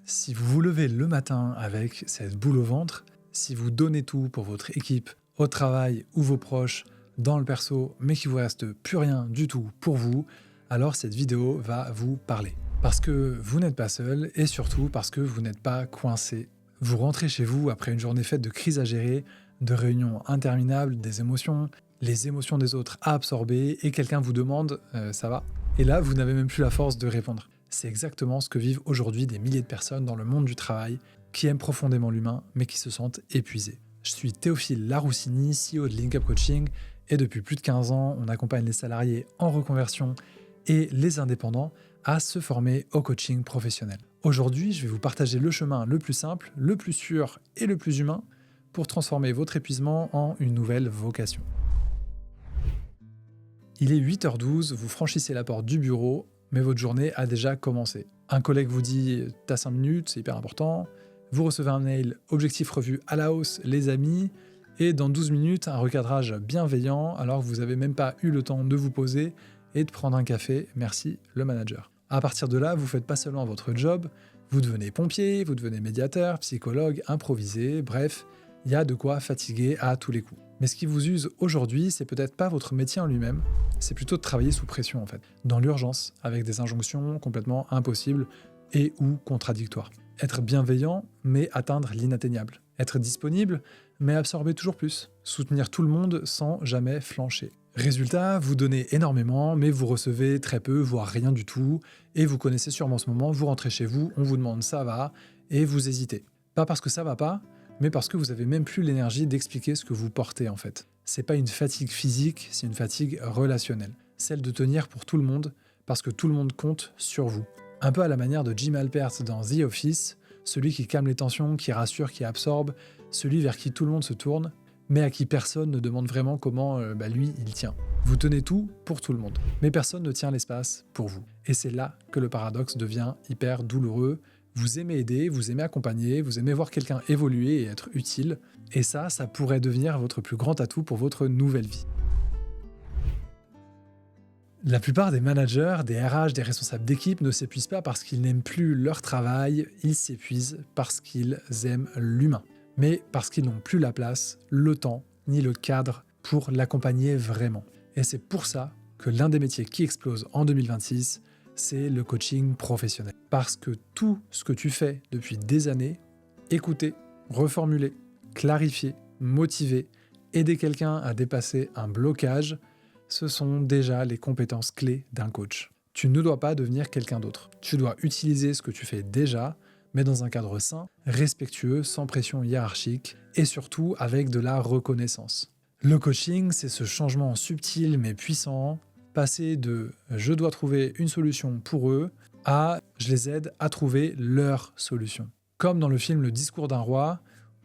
Si vous vous levez le matin avec cette boule au ventre, si vous donnez tout pour votre équipe, au travail ou vos proches, dans le perso, mais qu'il vous reste plus rien du tout pour vous, alors cette vidéo va vous parler. Parce que vous n'êtes pas seul et surtout parce que vous n'êtes pas coincé. Vous rentrez chez vous après une journée faite de crises à gérer, de réunions interminables, des émotions, les émotions des autres à absorber et quelqu'un vous demande « ça va ?» Et là, vous n'avez même plus la force de répondre. C'est exactement ce que vivent aujourd'hui des milliers de personnes dans le monde du travail qui aiment profondément l'humain mais qui se sentent épuisés. Je suis Théophile Laroussini, CEO de LinkUp Coaching et depuis plus de 15 ans, on accompagne les salariés en reconversion et les indépendants à se former au coaching professionnel. Aujourd'hui, je vais vous partager le chemin le plus simple, le plus sûr et le plus humain pour transformer votre épuisement en une nouvelle vocation. Il est 8h12, vous franchissez la porte du bureau, mais votre journée a déjà commencé. Un collègue vous dit « t'as 5 minutes, c'est hyper important », vous recevez un mail « objectif revu à la hausse, les amis », et dans 12 minutes, un recadrage bienveillant alors que vous n'avez même pas eu le temps de vous poser et de prendre un café, merci le manager. À partir de là, vous ne faites pas seulement votre job, vous devenez pompier, vous devenez médiateur, psychologue, improvisé, bref, il y a de quoi fatiguer à tous les coups. Mais ce qui vous use aujourd'hui, c'est peut-être pas votre métier en lui-même, c'est plutôt de travailler sous pression en fait, dans l'urgence, avec des injonctions complètement impossibles et ou contradictoires. Être bienveillant, mais atteindre l'inatteignable. Être disponible, mais absorber toujours plus. Soutenir tout le monde sans jamais flancher. Résultat, vous donnez énormément, mais vous recevez très peu, voire rien du tout, et vous connaissez sûrement ce moment, vous rentrez chez vous, on vous demande ça va, et vous hésitez. Pas parce que ça va pas, mais parce que vous avez même plus l'énergie d'expliquer ce que vous portez en fait. C'est pas une fatigue physique, c'est une fatigue relationnelle. Celle de tenir pour tout le monde, parce que tout le monde compte sur vous. Un peu à la manière de Jim Halpert dans The Office, celui qui calme les tensions, qui rassure, qui absorbe, celui vers qui tout le monde se tourne, mais à qui personne ne demande vraiment comment lui il tient. Vous tenez tout pour tout le monde, mais personne ne tient l'espace pour vous. Et c'est là que le paradoxe devient hyper douloureux. Vous aimez aider, vous aimez accompagner, vous aimez voir quelqu'un évoluer et être utile, et ça pourrait devenir votre plus grand atout pour votre nouvelle vie. La plupart des managers, des RH, des responsables d'équipe ne s'épuisent pas parce qu'ils n'aiment plus leur travail, ils s'épuisent parce qu'ils aiment l'humain. Mais parce qu'ils n'ont plus la place, le temps, ni le cadre pour l'accompagner vraiment. Et c'est pour ça que l'un des métiers qui explose en 2026, c'est le coaching professionnel. Parce que tout ce que tu fais depuis des années, écouter, reformuler, clarifier, motiver, aider quelqu'un à dépasser un blocage, ce sont déjà les compétences clés d'un coach. Tu ne dois pas devenir quelqu'un d'autre. Tu dois utiliser ce que tu fais déjà, mais dans un cadre sain, respectueux, sans pression hiérarchique, et surtout avec de la reconnaissance. Le coaching, c'est ce changement subtil mais puissant, passer de « je dois trouver une solution pour eux » à « je les aide à trouver leur solution ». Comme dans le film Le discours d'un roi,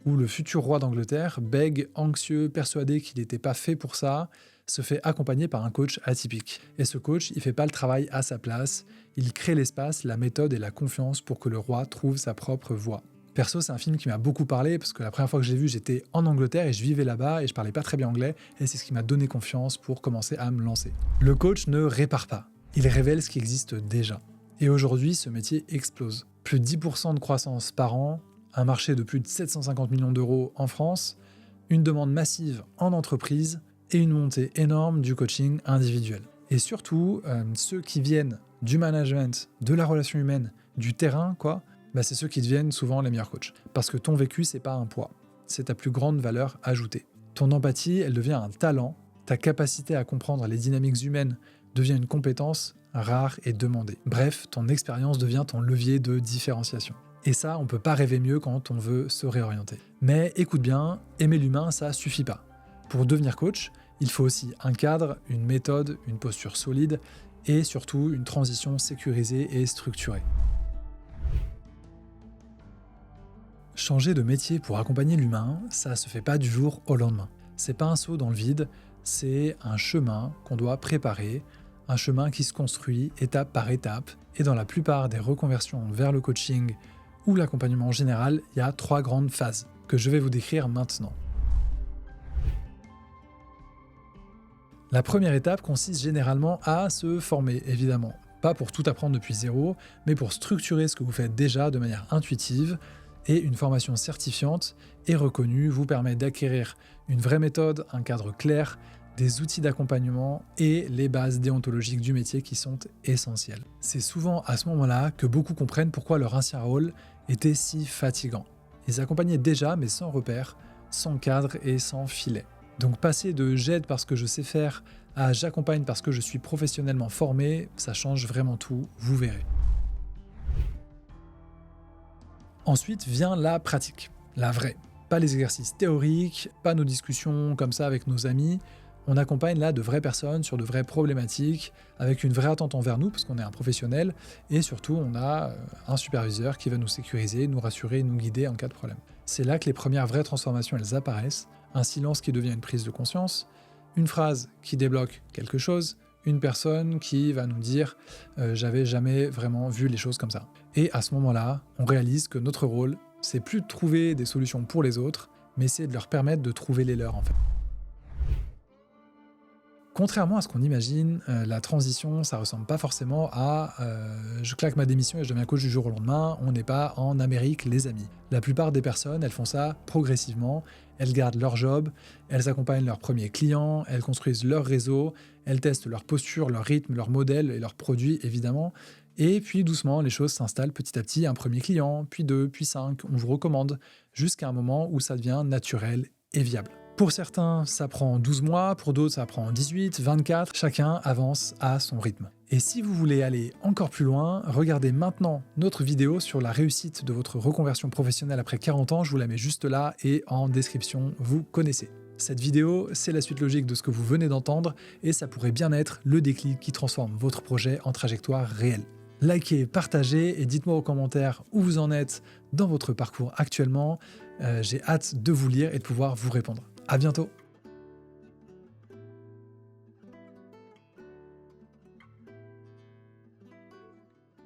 où le futur roi d'Angleterre, bègue, anxieux, persuadé qu'il n'était pas fait pour ça, se fait accompagner par un coach atypique. Et ce coach, il fait pas le travail à sa place, il crée l'espace, la méthode et la confiance pour que le roi trouve sa propre voie. Perso, c'est un film qui m'a beaucoup parlé parce que la première fois que je l'ai vu, j'étais en Angleterre et je vivais là-bas et je parlais pas très bien anglais et c'est ce qui m'a donné confiance pour commencer à me lancer. Le coach ne répare pas, il révèle ce qui existe déjà. Et aujourd'hui, ce métier explose. Plus de 10% de croissance par an, un marché de plus de 750 millions d'euros en France, une demande massive en entreprise et une montée énorme du coaching individuel. Et surtout, ceux qui viennent du management, de la relation humaine, du terrain, c'est ceux qui deviennent souvent les meilleurs coachs. Parce que ton vécu, c'est pas un poids, c'est ta plus grande valeur ajoutée. Ton empathie, elle devient un talent, ta capacité à comprendre les dynamiques humaines devient une compétence rare et demandée. Bref, ton expérience devient ton levier de différenciation. Et ça, on peut pas rêver mieux quand on veut se réorienter. Mais écoute bien, aimer l'humain, ça suffit pas. Pour devenir coach, il faut aussi un cadre, une méthode, une posture solide et surtout une transition sécurisée et structurée. Changer de métier pour accompagner l'humain, ça se fait pas du jour au lendemain. C'est pas un saut dans le vide, c'est un chemin qu'on doit préparer, un chemin qui se construit étape par étape. Et dans la plupart des reconversions vers le coaching ou l'accompagnement en général, il y a 3 grandes phases que je vais vous décrire maintenant. La première étape consiste généralement à se former, évidemment. Pas pour tout apprendre depuis zéro, mais pour structurer ce que vous faites déjà de manière intuitive, et une formation certifiante et reconnue vous permet d'acquérir une vraie méthode, un cadre clair, des outils d'accompagnement et les bases déontologiques du métier qui sont essentielles. C'est souvent à ce moment-là que beaucoup comprennent pourquoi leur ancien rôle était si fatigant. Ils accompagnaient déjà mais sans repère, sans cadre et sans filet. Donc passer de j'aide parce que je sais faire à j'accompagne parce que je suis professionnellement formé, ça change vraiment tout, vous verrez. Ensuite vient la pratique, la vraie. Pas les exercices théoriques, pas nos discussions comme ça avec nos amis. On accompagne là de vraies personnes sur de vraies problématiques, avec une vraie attente envers nous, parce qu'on est un professionnel, et surtout on a un superviseur qui va nous sécuriser, nous rassurer, nous guider en cas de problème. C'est là que les premières vraies transformations elles apparaissent, un silence qui devient une prise de conscience, une phrase qui débloque quelque chose, une personne qui va nous dire j'avais jamais vraiment vu les choses comme ça. Et à ce moment-là, on réalise que notre rôle, c'est plus de trouver des solutions pour les autres, mais c'est de leur permettre de trouver les leurs en fait. Contrairement à ce qu'on imagine, la transition, ça ressemble pas forcément à je claque ma démission et je deviens coach du jour au lendemain. On n'est pas en Amérique, les amis. La plupart des personnes, elles font ça progressivement. Elles gardent leur job, elles accompagnent leurs premiers clients, elles construisent leur réseau, elles testent leur posture, leur rythme, leur modèle et leurs produits évidemment. Et puis doucement, les choses s'installent petit à petit. Un premier client, puis 2, puis 5, on vous recommande, jusqu'à un moment où ça devient naturel et viable. Pour certains, ça prend 12 mois, pour d'autres, ça prend 18, 24, chacun avance à son rythme. Et si vous voulez aller encore plus loin, regardez maintenant notre vidéo sur la réussite de votre reconversion professionnelle après 40 ans, je vous la mets juste là et en description, vous connaissez. Cette vidéo, c'est la suite logique de ce que vous venez d'entendre et ça pourrait bien être le déclic qui transforme votre projet en trajectoire réelle. Likez, partagez et dites-moi aux commentaires où vous en êtes dans votre parcours actuellement. J'ai hâte de vous lire et de pouvoir vous répondre. À bientôt.